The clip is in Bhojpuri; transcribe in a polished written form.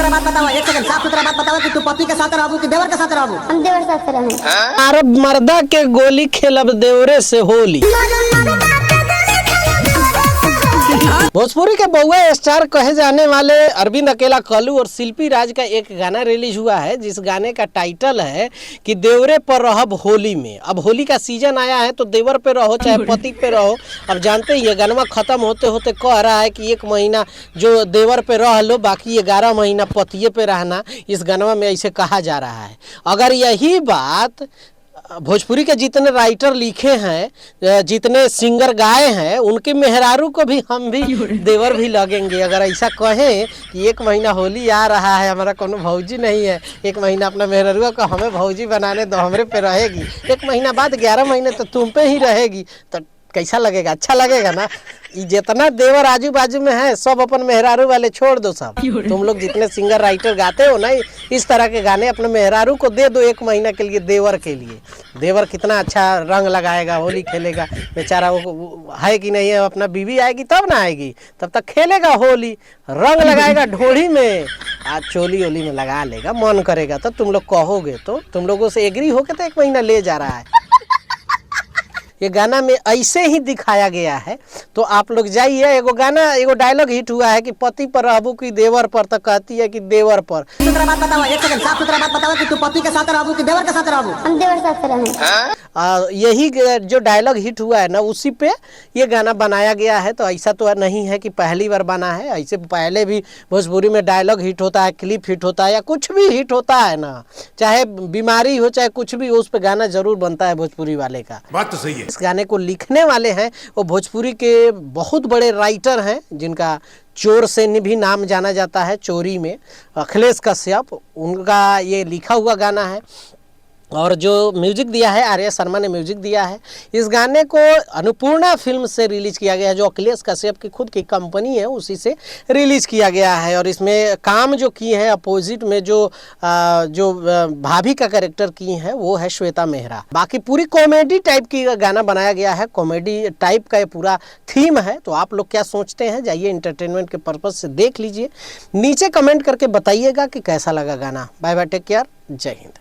सुथरा बात बताओ, एक सेकंड साफ सुथरा बात बताओ कि तू पति के साथ रहबू कि देवर के साथ रहबू? हम देवर साथ रहे। अरब मर्दा के गोली खेलब देवरे से होली। भोजपुरी के बउआ स्टार कहे जाने वाले अरविंद अकेला कल्लू और शिल्पी राज का एक गाना रिलीज हुआ है, जिस गाने का टाइटल है कि देवरे पर रहब होली में। अब होली का सीजन आया है तो देवर पे रहो चाहे पति पे रहो। अब जानते ही ये गाना खत्म होते होते कह रहा है कि 1 महीना जो देवर पे रह लो, बाकी 11 महीना पतिये पे रहना। इस गाना में ऐसे कहा जा रहा है। अगर यही बात भोजपुरी के जितने राइटर लिखे हैं, जितने सिंगर गाए हैं, उनके मेहरारू को भी हम भी देवर भी लगेंगे। अगर ऐसा कहें कि 1 महीना होली आ रहा है, हमारा कोनो भौजी नहीं है, 1 महीना अपना मेहरारू को हमें भौजी बनाने दो, हमरे पे रहेगी, 1 महीना बाद 11 महीने तो तुम पे ही रहेगी, तो कैसा लगेगा? अच्छा लगेगा ना। जितना देवर आजू बाजू में है सब अपन मेहरारू वाले छोड़ दो सब। तुम लोग जितने सिंगर राइटर गाते हो ना इस तरह के गाने, अपने मेहरारू को दे दो 1 महीना के लिए देवर के लिए। देवर कितना अच्छा रंग लगाएगा, होली खेलेगा बेचारा। वो है कि नहीं है, अपना बीवी आएगी तब ना आएगी, तब तक खेलेगा होली, रंग लगाएगा ढोड़ी में, आज चोली ओली में लगा लेगा। मन करेगा तो तुम लोग कहोगे तो तुम लोगों से एग्री होके तो 1 महीना ले जा रहा है। ये गाना में ऐसे ही दिखाया गया है। तो आप लोग जाइए, एगो डायलॉग हिट हुआ है कि पति पर रहबू कि देवर पर, तो कहती है कि देवर पर। सुथरा बात बताओ, एक सेकंड साफ सुथरा बात बताओ कि तू पति के साथ रहबू कि देवर के साथ रहबू? हम देवर साथ रहे। यही जो डायलॉग हिट हुआ है ना, उसी पे ये गाना बनाया गया है। तो ऐसा तो नहीं है कि पहली बार बना है, ऐसे पहले भी भोजपुरी में डायलॉग हिट होता है, क्लिप हिट होता है, या कुछ भी हिट होता है ना, चाहे बीमारी हो चाहे कुछ भी हो, उस पर गाना जरूर बनता है भोजपुरी वाले का। बात तो सही है। इस गाने को लिखने वाले हैं वो भोजपुरी के बहुत बड़े राइटर हैं, जिनका चोर से भी नाम जाना जाता है। चोरी में अखिलेश कश्यप, उनका ये लिखा हुआ गाना है। और जो म्यूजिक दिया है आर्या शर्मा ने म्यूजिक दिया है। इस गाने को अन्नपूर्णा फिल्म से रिलीज किया गया है, जो अखिलेश कश्यप की खुद की कंपनी है, उसी से रिलीज किया गया है। और इसमें काम जो की है अपोजिट में जो भाभी का कैरेक्टर की है वो है श्वेता मेहरा। बाकी पूरी कॉमेडी टाइप की गाना बनाया गया है, कॉमेडी टाइप का ये पूरा थीम है। तो आप लोग क्या सोचते हैं, जाइए एंटरटेनमेंट के पर्पज से देख लीजिए, नीचे कमेंट करके बताइएगा कि कैसा लगा गाना। बाय बाय, टेक केयर, जय हिंद।